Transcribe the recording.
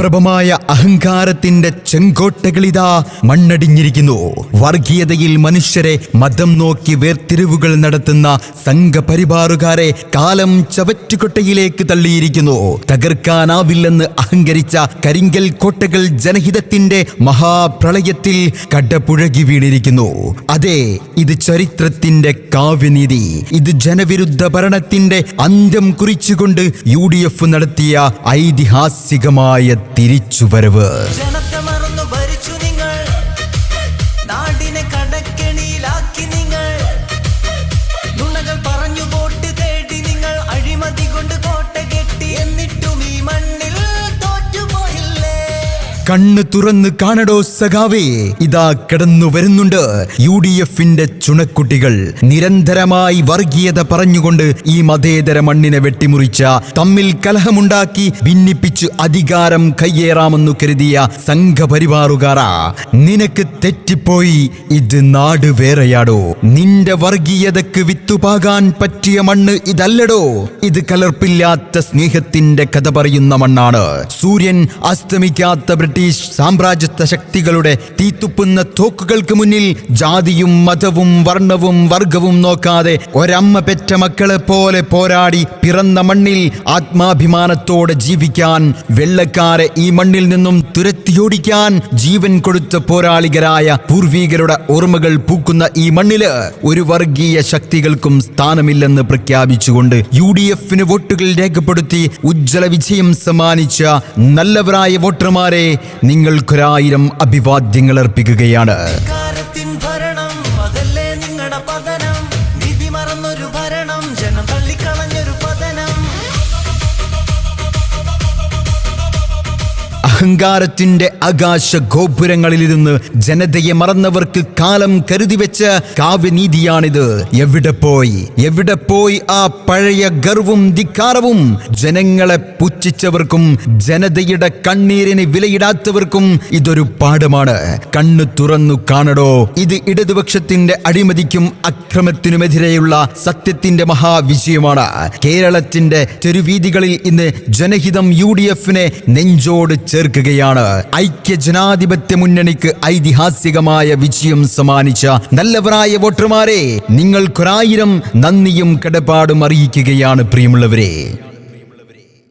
പ്രതാപപ്രഭമായ അഹങ്കാരത്തിന്റെ ചെങ്കോട്ടകളിതാ മണ്ണടിഞ്ഞിരിക്കുന്നു. വർഗീയതയിൽ മനുഷ്യരെ മതം നോക്കി വേർതിരിവുകൾ നടത്തുന്ന സംഘപരിവാറുകാരെ കാലം ചവറ്റുകൊട്ടയിലേക്ക് തള്ളിയിരിക്കുന്നു. തകർക്കാനാവില്ലെന്ന് അഹങ്കരിച്ച കരിങ്കൽ കോട്ടകൾ ജനഹിതത്തിന്റെ മഹാപ്രളയത്തിൽ കടപുഴകി വീണിരിക്കുന്നു. അതെ, ഇത് ചരിത്രത്തിന്റെ കാവ്യനീതി. ഇത് ജനവിരുദ്ധ ഭരണത്തിന്റെ അന്ത്യം കുറിച്ചുകൊണ്ട് UDF നടത്തിയ ഐതിഹാസികമായ തിരിച്ചുവരവ്. ജനത്തെ മറന്നു ഭരിച്ചു നിങ്ങൾ, നാടിനെ കടക്കെണിയിലാക്കി നിങ്ങൾ, നുണകൾ പറഞ്ഞു വോട്ട് തേടി നിങ്ങൾ, അഴിമതി കൊണ്ട് കോട്ട കെട്ടി, എന്നിട്ടും ഈ മണ്ണിൽ തോറ്റുപോയില്ലേ? കണ്ണ് തുറന്ന് കാണടോ സഖാവേ, ഇതാ കടന്നു വരുന്നുണ്ട് UDFന്റെ ചുണക്കുട്ടികൾ. നിരന്തരമായി വർഗീയത പറഞ്ഞുകൊണ്ട് ഈ മതേതര മണ്ണിനെ വെട്ടിമുറിച്ച, തമ്മിൽ കലഹമുണ്ടാക്കി ഭിന്നിപ്പിച്ച് അധികാരം കയ്യേറാമെന്നു കരുതിയ സംഘപരിവാറുകാരാ, നിനക്ക് തെറ്റിപ്പോയി. ഇത് നാട് വേറെയാടോ. നിന്റെ വർഗീയതക്ക് വിത്തുപാകാൻ പറ്റിയ മണ്ണ് ഇതല്ലടോ. ഇത് കലർപ്പില്ലാത്ത സ്നേഹത്തിന്റെ കഥ പറയുന്ന മണ്ണാണ്. സൂര്യൻ അസ്തമിക്കാത്ത ബ്രിട്ടീഷ് സാമ്രാജ്യത്വ ശക്തികളുടെ തീത്തുപ്പുന്ന തോക്കുകൾക്ക് മുന്നിൽ ജാതിയും മതവും വർണ്ണവും വർഗവും നോക്കാതെ ഒരമ്മ പെറ്റ മക്കളെ പോലെ പോരാടി പിറന്ന മണ്ണിൽ ആത്മാഭിമാനത്തോടെ ജീവിക്കാൻ, വെള്ളക്കാരെ ഈ മണ്ണിൽ നിന്നും തുരത്തിയോടിക്കാൻ ജീവൻ കൊടുത്ത പോരാളികരായ പൂർവികരുടെ ഓർമ്മകൾ പൂക്കുന്ന ഈ മണ്ണില് ഒരു വർഗീയ ശക്തികൾക്കും സ്ഥാനമില്ലെന്ന് പ്രഖ്യാപിച്ചുകൊണ്ട് UDFന് വോട്ടുകൾ രേഖപ്പെടുത്തി ഉജ്ജ്വല വിജയം സമ്മാനിച്ച നല്ലവരായ വോട്ടർമാരെ നിങ്ങൾക്കൊരായിരം അഭിവാദ്യങ്ങൾ അർപ്പിക്കുകയാണ്. അധികാരത്തിൻ ഭരണം അതല്ലേ നിങ്ങളുടെ പതനം, നീതി മറന്നൊരു ഭരണം, ജനം തള്ളിക്കളഞ്ഞൊരു പതനം. അഹങ്കാരത്തിന്റെ ആകാശ ഗോപുരങ്ങളിലിരുന്ന് ജനതയെ മറന്നവർക്ക് കാലം കരുതി വെച്ച കാവ്യനീതിയാണിത്. എവിടെ പോയി ആ പഴയ ഗർവും ധിക്കാരവും? ജനങ്ങളെ പുച്ഛിച്ചവർക്കും ജനതയുടെ കണ്ണീരിന് വിലയിടാത്തവർക്കും ഇതൊരു പാഠമാണ്. കണ്ണു തുറന്നു കാണടോ. ഇത് ഇടതുപക്ഷത്തിന്റെ അഴിമതിക്കും അക്രമത്തിനുമെതിരെയുള്ള സത്യത്തിന്റെ മഹാവിജയമാണ്. കേരളത്തിന്റെ തെരുവീതികളിൽ ഇന്ന് ജനഹിതം UDFനെ നെഞ്ചോട് ചേർക്കുകയാണ്. ഐക്യ ജനാധിപത്യ മുന്നണിക്ക് ഐതിഹാസികമായ വിജയം സമ്മാനിച്ച നല്ലവരായ വോട്ടർമാരെ, നിങ്ങൾക്കൊരായിരം നന്ദിയും കടപ്പാടും അറിയിക്കുകയാണ് പ്രിയമുള്ളവരെ.